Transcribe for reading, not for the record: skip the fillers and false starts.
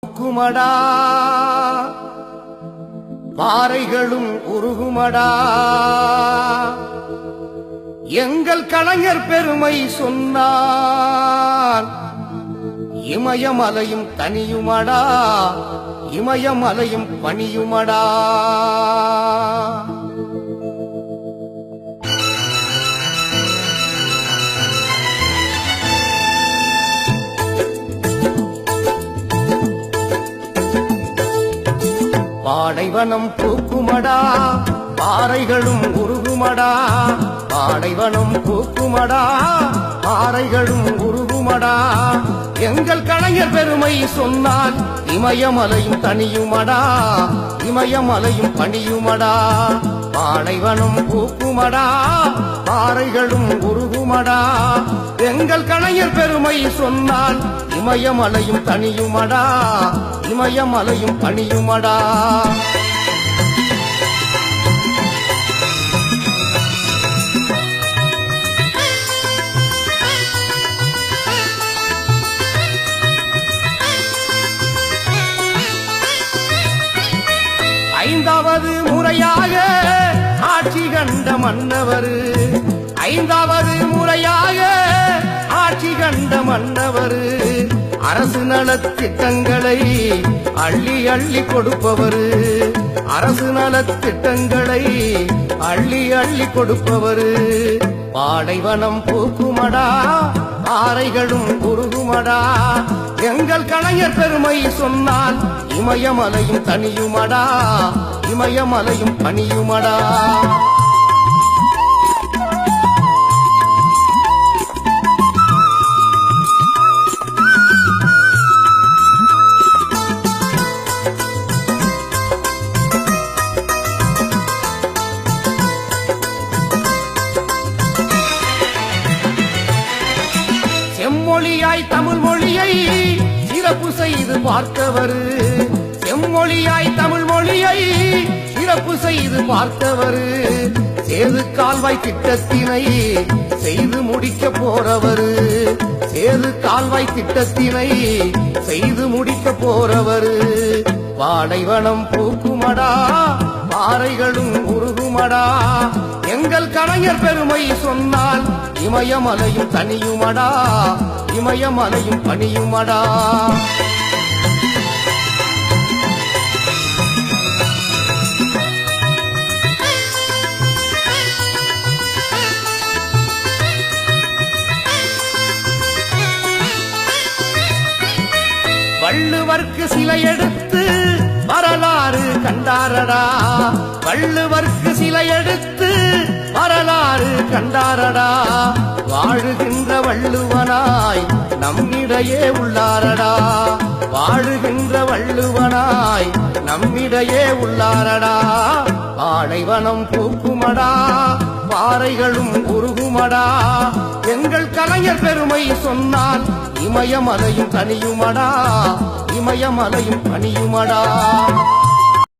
குமடா பாறைகளும் உருகுமடா. எங்கள் கலைஞர் பெருமை சொன்னால் இமயமலையும் தனியுமடா, இமயமலையும் பணியுமடா. பாடைவனம் பூக்குமடா, பாறைகளும் உருகுமடா. பாடைவனம் பூக்குமடா, பாறைகளும் உருகுமடா. எங்கள் கலைஞர் பெருமை சொன்னால் இமயமலையும் தனியுமடா, இமயமலையும் பணியுமடா. பாடைவனம் பூக்குமடா, பாறைகளும் உருகுமடா. எங்கள் கலைஞர் பெருமை சொன்னால் இமயமலையும் தனியுமடா, இமயமலையும் பணியுமடா. ஐந்தாவது முறையாக ஆட்சி கண்ட மன்னவர், ஐந்தாவது முறையாக ஆட்சி கண்ட மன்னவர். அரசு நலத்திட்டங்களை அள்ளி அள்ளி கொடுப்பவர், அரசு நலத்திட்டங்களை அள்ளி அள்ளி கொடுப்பவர். பாடைவனம் பூக்குமடா, பாறைகளும் உருகுமடா. எங்கள் கலைஞர் பெருமை சொன்னால் இமயமலையும் தனியுமடா, இமயமலையும் பணியுமடா. செம்மொழியாய் தமிழ் மொழியை சிறப்பு செய்து பார்த்தவர், செம்மொழியாய் தமிழ் மொழியை சிறப்பு செய்து பார்த்தவர். சேது கால்வாய் திட்டத்தினை செய்து முடிக்க போறவர், சேது கால்வாய் திட்டத்தினை செய்து முடிக்க போறவர். பாடைவனம் பூக்குமடா, பாறைகளும் உருகுமடா. எங்கள் கலைஞர் பெருமை சொன்னால் இமயமலையும் தனியுமடா, இமயமலையும் பணியுமடா. வள்ளுவர்க்கு சிலை எடுத்து வரலாறு கண்டாரடா, வள்ளுவர்க்கு சிலை எடுத்து வரலாறு கண்டாரடா. வாழுகின்ற வள்ளுவனாய் நம்மிடையே உள்ளாரடா, வாழுகின்ற வள்ளுவனாய் நம்மிடையே உள்ளாரடா. பாடைவனம் பூக்குமடா, பாறைகளும் உருகுமடா. எங்கள் கலைஞர் பெருமை சொன்னால் இமயமலையும் தனியுமடா, இமயமலையும் பணியுமடா.